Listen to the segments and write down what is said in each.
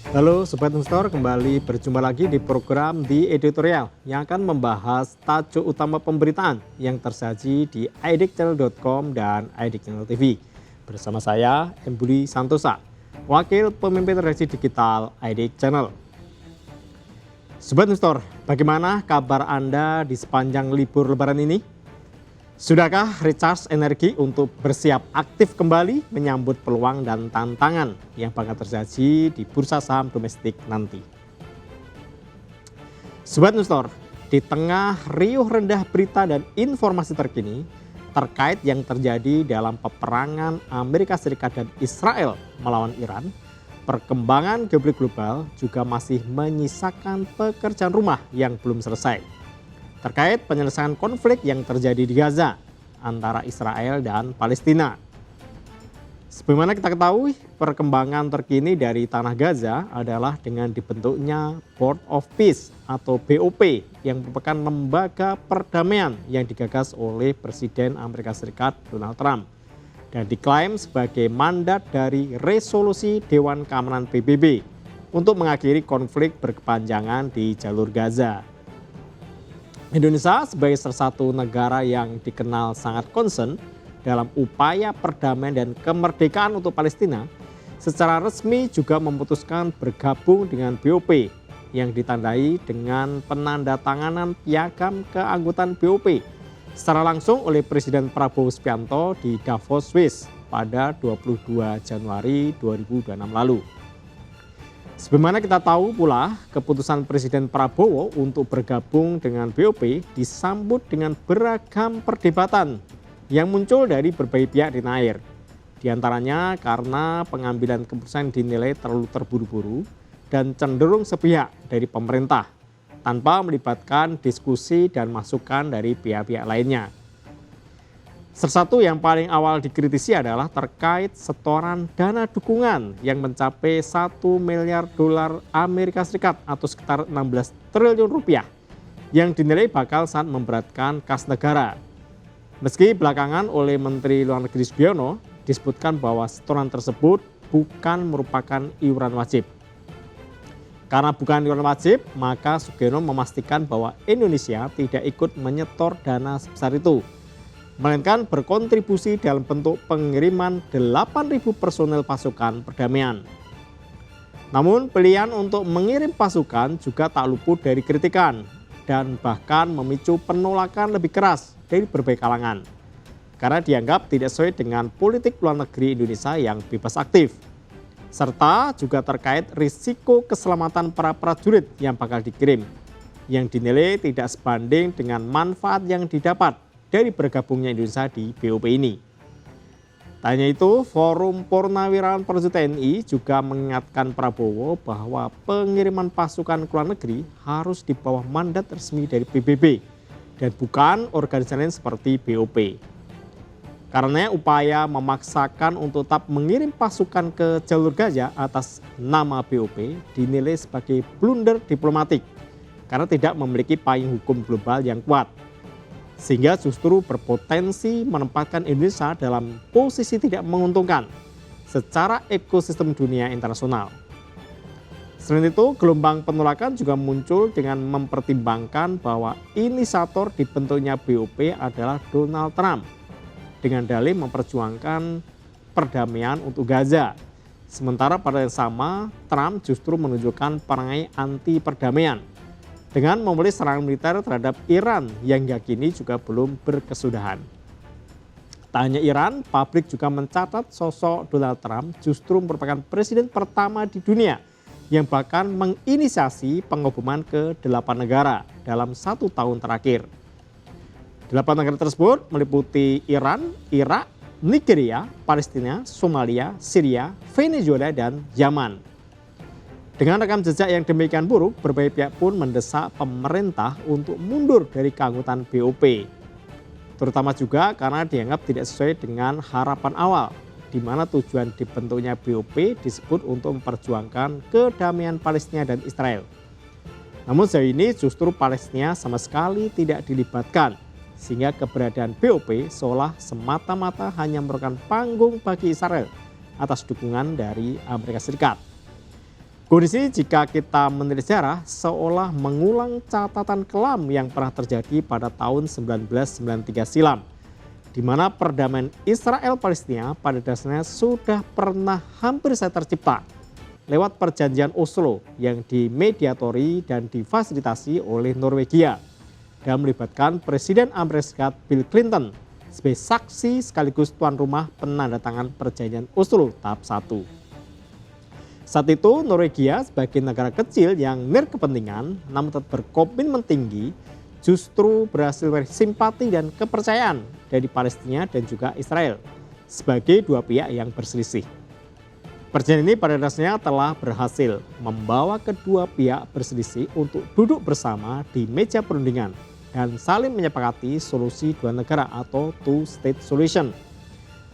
Halo Sobat Investor, kembali berjumpa lagi di program di editorial yang akan membahas tajuk utama pemberitaan yang tersaji di idchannel.com dan idchannel TV. Bersama saya, Embuli Santosa, Wakil Pemimpin Redaksi Digital idchannel. Sobat Investor, bagaimana kabar Anda di sepanjang libur lebaran ini? Sudahkah recharge energi untuk bersiap aktif kembali menyambut peluang dan tantangan yang bakal terjadi di bursa saham domestik nanti? Sobat Investor, di tengah riuh rendah berita dan informasi terkini terkait yang terjadi dalam peperangan Amerika Serikat dan Israel melawan Iran, perkembangan geopolitik global juga masih menyisakan pekerjaan rumah yang belum selesai terkait penyelesaian konflik yang terjadi di Gaza antara Israel dan Palestina. Sebagaimana kita ketahui, perkembangan terkini dari tanah Gaza adalah dengan dibentuknya Board of Peace atau BOP yang merupakan lembaga perdamaian yang digagas oleh Presiden Amerika Serikat Donald Trump dan diklaim sebagai mandat dari resolusi Dewan Keamanan PBB untuk mengakhiri konflik berkepanjangan di jalur Gaza. Indonesia sebagai salah satu negara yang dikenal sangat concern dalam upaya perdamaian dan kemerdekaan untuk Palestina, secara resmi juga memutuskan bergabung dengan BOP yang ditandai dengan penandatanganan piagam keanggotaan BOP secara langsung oleh Presiden Prabowo Subianto di Davos, Swiss pada 22 Januari 2026 lalu. Sebagaimana kita tahu pula, keputusan Presiden Prabowo untuk bergabung dengan BOP disambut dengan beragam perdebatan yang muncul dari berbagai pihak di tanah air. Di antaranya karena pengambilan keputusan dinilai terlalu terburu-buru dan cenderung sepihak dari pemerintah tanpa melibatkan diskusi dan masukan dari pihak-pihak lainnya. Salah satu yang paling awal dikritisi adalah terkait setoran dana dukungan yang mencapai 1 miliar dolar Amerika Serikat atau sekitar 16 triliun rupiah yang dinilai bakal sangat memberatkan kas negara. Meski belakangan oleh Menteri Luar Negeri Sugiono disebutkan bahwa setoran tersebut bukan merupakan iuran wajib. Karena bukan iuran wajib, maka Sugiono memastikan bahwa Indonesia tidak ikut menyetor dana sebesar itu, melainkan berkontribusi dalam bentuk pengiriman 8.000 personel pasukan perdamaian. Namun pilihan untuk mengirim pasukan juga tak luput dari kritikan dan bahkan memicu penolakan lebih keras dari berbagai kalangan karena dianggap tidak sesuai dengan politik luar negeri Indonesia yang bebas aktif, serta juga terkait risiko keselamatan para prajurit yang bakal dikirim yang dinilai tidak sebanding dengan manfaat yang didapat dari bergabungnya Indonesia di BOP ini. Tak hanya itu, Forum Purnawirawan Prajurit TNI juga mengingatkan Prabowo bahwa pengiriman pasukan ke luar negeri harus di bawah mandat resmi dari PBB dan bukan organisasi lain seperti BOP. Karena upaya memaksakan untuk tetap mengirim pasukan ke jalur Gaza atas nama BOP dinilai sebagai blunder diplomatik karena tidak memiliki payung hukum global yang kuat, sehingga justru berpotensi menempatkan Indonesia dalam posisi tidak menguntungkan secara ekosistem dunia internasional. Selain itu, gelombang penolakan juga muncul dengan mempertimbangkan bahwa inisiator dibentuknya BOP adalah Donald Trump dengan dalih memperjuangkan perdamaian untuk Gaza. Sementara pada yang sama, Trump justru menunjukkan perangai anti perdamaian dengan memulai serangan militer terhadap Iran yang hingga kini juga belum berkesudahan. Tak hanya Iran, publik juga mencatat sosok Donald Trump justru merupakan presiden pertama di dunia yang bahkan menginisiasi pengeboman ke 8 negara dalam 1 tahun terakhir. 8 negara tersebut meliputi Iran, Irak, Nigeria, Palestina, Somalia, Syria, Venezuela, dan Yaman. Dengan rekam jejak yang demikian buruk, berbagai pihak pun mendesak pemerintah untuk mundur dari keanggotaan BOP. Terutama juga karena dianggap tidak sesuai dengan harapan awal, di mana tujuan dibentuknya BOP disebut untuk memperjuangkan kedamaian Palestina dan Israel. Namun sejauh ini justru Palestina sama sekali tidak dilibatkan, sehingga keberadaan BOP seolah semata-mata hanya merupakan panggung bagi Israel atas dukungan dari Amerika Serikat. Kondisi jika kita menelis sejarah seolah mengulang catatan kelam yang pernah terjadi pada tahun 1993 silam, di mana perdamaian Israel-Palestina pada dasarnya sudah pernah hampir saja tercipta lewat perjanjian Oslo yang dimediatori dan difasilitasi oleh Norwegia dan melibatkan Presiden Amerika Serikat Bill Clinton sebagai saksi sekaligus tuan rumah penandatangan perjanjian Oslo tahap 1. Saat itu Norwegia sebagai negara kecil yang berkepentingan namun tetap berkomitmen tinggi justru berhasil meraih simpati dan kepercayaan dari Palestina dan juga Israel sebagai dua pihak yang berselisih. Perjanjian ini pada dasarnya telah berhasil membawa kedua pihak berselisih untuk duduk bersama di meja perundingan dan saling menyepakati solusi dua negara atau two-state solution,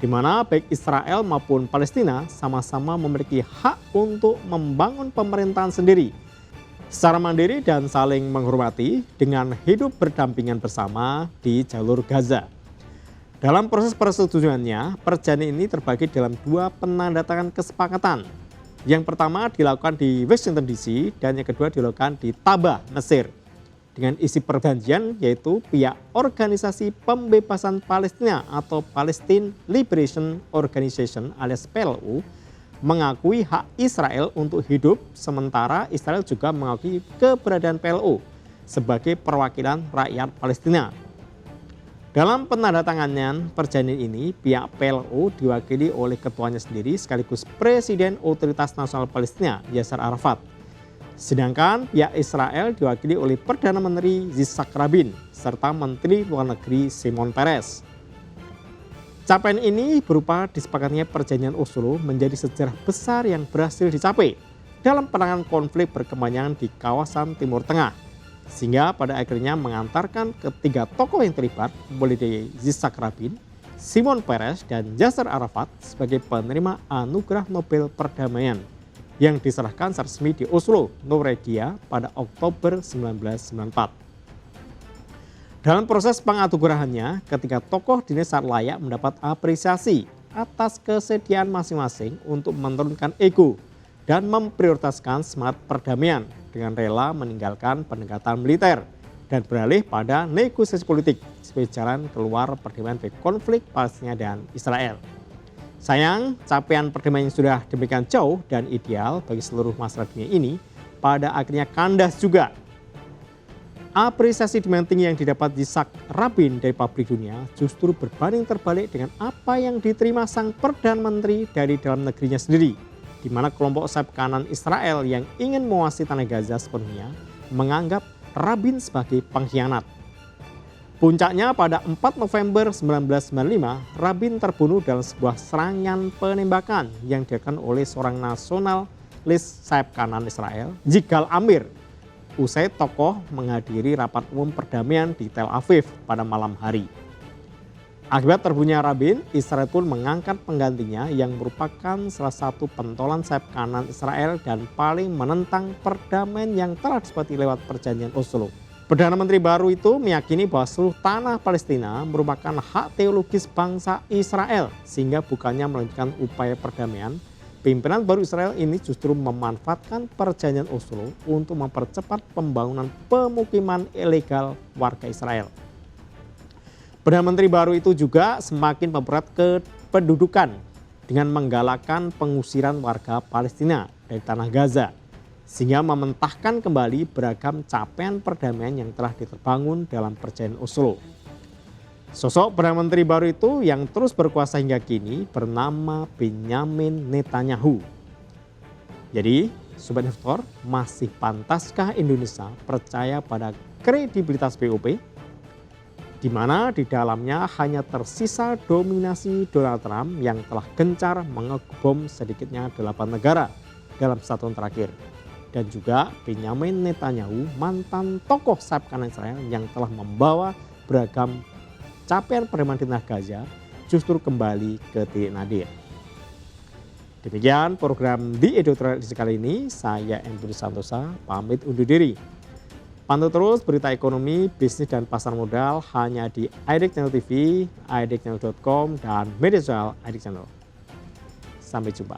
di mana baik Israel maupun Palestina sama-sama memiliki hak untuk membangun pemerintahan sendiri secara mandiri dan saling menghormati dengan hidup berdampingan bersama di jalur Gaza. Dalam proses persetujuannya, perjanjian ini terbagi dalam dua penandatangan kesepakatan. Yang pertama dilakukan di Washington DC dan yang kedua dilakukan di Tabah, Mesir. Dengan isi perjanjian yaitu pihak Organisasi Pembebasan Palestina atau Palestine Liberation Organization alias PLO mengakui hak Israel untuk hidup, sementara Israel juga mengakui keberadaan PLO sebagai perwakilan rakyat Palestina. Dalam penandatanganan perjanjian ini, pihak PLO diwakili oleh ketuanya sendiri sekaligus Presiden Otoritas Nasional Palestina Yasser Arafat. Sedangkan pihak Israel diwakili oleh Perdana Menteri Yitzhak Rabin serta Menteri Luar Negeri Shimon Peres. Capaian ini berupa disepakatinya perjanjian Oslo menjadi sejarah besar yang berhasil dicapai dalam penanganan konflik berkepanjangan di kawasan Timur Tengah. Sehingga pada akhirnya mengantarkan ketiga tokoh yang terlibat mulai dari Yitzhak Rabin, Shimon Peres dan Yasser Arafat sebagai penerima anugerah Nobel Perdamaian yang diserahkan secara resmi di Oslo, Norwegia pada Oktober 1994. Dalam proses penganugerahannya, ketiga tokoh dinilai sangat layak mendapat apresiasi atas kesediaan masing-masing untuk menurunkan ego dan memprioritaskan semangat perdamaian dengan rela meninggalkan pendekatan militer dan beralih pada negosiasi politik sebagai jalan keluar perdamaian bagi konflik Palestina dan Israel. Sayang, capaian perdamaian yang sudah demikian jauh dan ideal bagi seluruh masyarakat dunia ini pada akhirnya kandas juga. Apresiasi demikian tinggi yang didapat Yitzhak Rabin dari publik dunia justru berbanding terbalik dengan apa yang diterima sang Perdana Menteri dari dalam negerinya sendiri, di mana kelompok sayap kanan Israel yang ingin menguasai tanah Gaza sepenuhnya menganggap Rabin sebagai pengkhianat. Puncaknya pada 4 November 1995, Rabin terbunuh dalam sebuah serangan penembakan yang dilakukan oleh seorang nasionalis sayap kanan Israel, Yigal Amir, usai tokoh menghadiri rapat umum perdamaian di Tel Aviv pada malam hari. Akibat terbunuhnya Rabin, Israel pun mengangkat penggantinya yang merupakan salah satu pentolan sayap kanan Israel dan paling menentang perdamaian yang telah disepakati lewat perjanjian Oslo. Perdana Menteri baru itu meyakini bahwa seluruh tanah Palestina merupakan hak teologis bangsa Israel, sehingga bukannya melanjutkan upaya perdamaian, pimpinan baru Israel ini justru memanfaatkan perjanjian Oslo untuk mempercepat pembangunan pemukiman ilegal warga Israel. Perdana Menteri baru itu juga semakin mempererat kependudukan dengan menggalakkan pengusiran warga Palestina dari tanah Gaza, sehingga mementahkan kembali beragam capaian perdamaian yang telah diterbangun dalam perjanjian Oslo. Sosok Perdana Menteri baru itu yang terus berkuasa hingga kini bernama Benjamin Netanyahu. Jadi, Sobat Investor, masih pantaskah Indonesia percaya pada kredibilitas BOP? Di mana di dalamnya hanya tersisa dominasi Donald Trump yang telah gencar mengebom sedikitnya 8 negara dalam satu tahun terakhir. Dan juga Benjamin Netanyahu, mantan tokoh sayap kanan Israel yang telah membawa beragam capaian perdamaian di tanah Gaza justru kembali ke titik nadir. Demikian program di editorial edisi kali ini, saya Andrew Santosa pamit undur diri. Pantau terus berita ekonomi, bisnis dan pasar modal hanya di IDX Channel TV, idxchannel.com dan media sosial IDX Channel. Sampai jumpa.